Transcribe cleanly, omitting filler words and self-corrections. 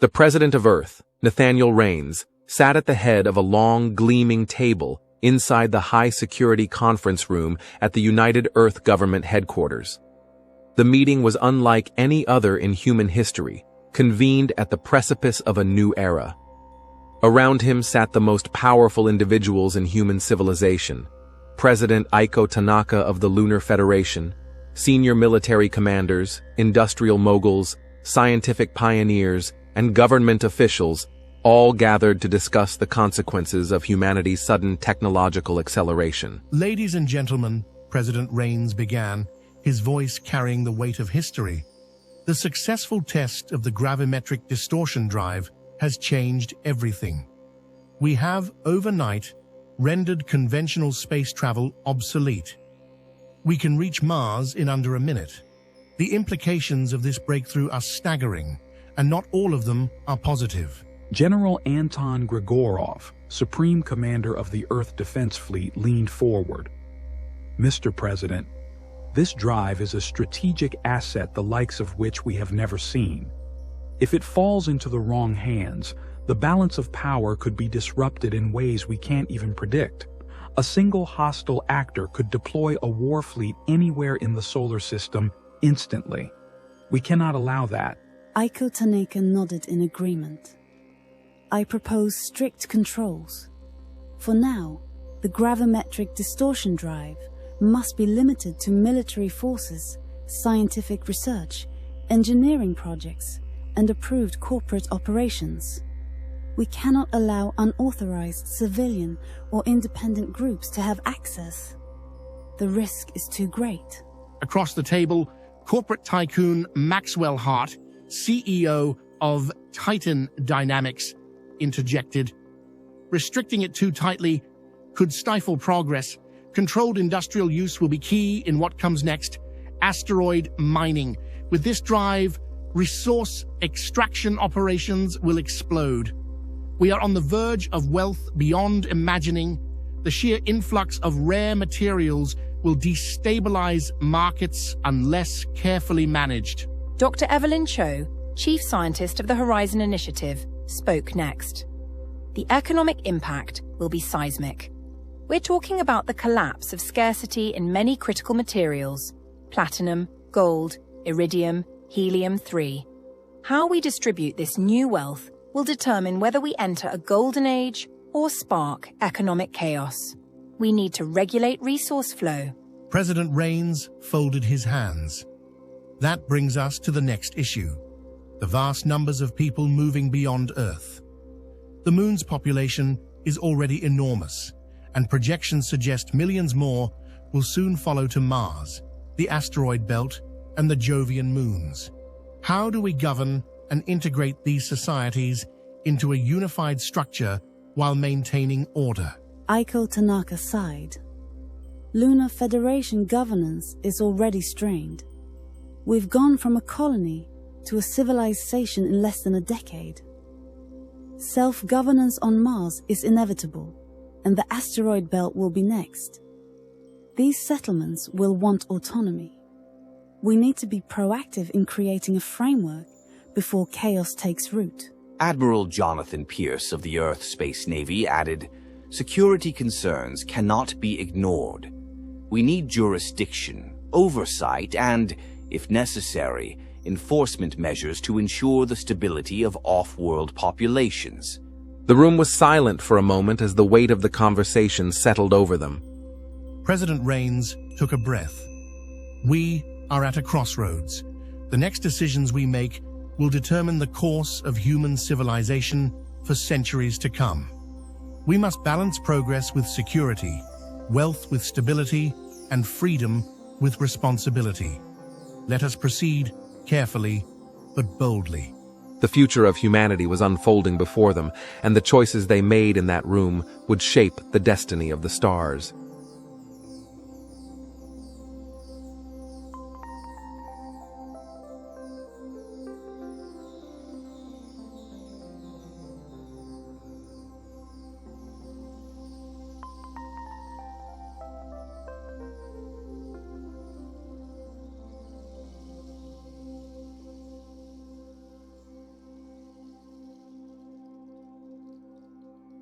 The president of Earth, Nathaniel Raines, sat at the head of a long, gleaming table inside the high-security conference room at the United Earth Government headquarters. The meeting was unlike any other in human history, convened at the precipice of a new era. Around him sat the most powerful individuals in human civilization: President Aiko Tanaka of the Lunar Federation, senior military commanders, industrial moguls, scientific pioneers, and government officials, all gathered to discuss the consequences of humanity's sudden technological acceleration. Ladies and gentlemen, President Raines began, his voice carrying the weight of history. The successful test of the Gravimetric Distortion Drive has changed everything. We have, overnight, rendered conventional space travel obsolete. We can reach Mars in under a minute. The implications of this breakthrough are staggering, and not all of them are positive. General Anton Gregorov, Supreme Commander of the Earth Defense Fleet, leaned forward. Mr. President, this drive is a strategic asset the likes of which we have never seen. If it falls into the wrong hands, the balance of power could be disrupted in ways we can't even predict. A single hostile actor could deploy a war fleet anywhere in the solar system instantly. We cannot allow that. Aiko Tanaka nodded in agreement. I propose strict controls. For now, the Gravimetric Distortion Drive must be limited to military forces, scientific research, engineering projects, and approved corporate operations. We cannot allow unauthorized civilian or independent groups to have access. The risk is too great. Across the table, corporate tycoon Maxwell Hart, CEO of Titan Dynamics, interjected. Restricting it too tightly could stifle progress. Controlled industrial use will be key in what comes next: asteroid mining. With this drive, resource extraction operations will explode. We are on the verge of wealth beyond imagining. The sheer influx of rare materials will destabilize markets unless carefully managed. Dr. Evelyn Cho, Chief Scientist of the Horizon Initiative, spoke next. The economic impact will be seismic. We're talking about the collapse of scarcity in many critical materials: platinum, gold, iridium, helium-3. How we distribute this new wealth will determine whether we enter a golden age or spark economic chaos. We need to regulate resource flow. President Raines folded his hands. That brings us to the next issue: the vast numbers of people moving beyond Earth. The Moon's population is already enormous, and projections suggest millions more will soon follow to Mars, the asteroid belt, and the Jovian moons. How do we govern and integrate these societies into a unified structure while maintaining order? Aiko Tanaka sighed. Lunar Federation governance is already strained. We've gone from a colony to a civilization in less than a decade. Self-governance on Mars is inevitable, and the asteroid belt will be next. These settlements will want autonomy. We need to be proactive in creating a framework before chaos takes root. Admiral Jonathan Pierce of the Earth Space Navy added, "Security concerns cannot be ignored. We need jurisdiction, oversight, and, if necessary, enforcement measures to ensure the stability of off-world populations." The room was silent for a moment as the weight of the conversation settled over them. President Raines took a breath. We are at a crossroads. The next decisions we make will determine the course of human civilization for centuries to come. We must balance progress with security, wealth with stability, and freedom with responsibility. Let us proceed carefully, but boldly. The future of humanity was unfolding before them, and the choices they made in that room would shape the destiny of the stars.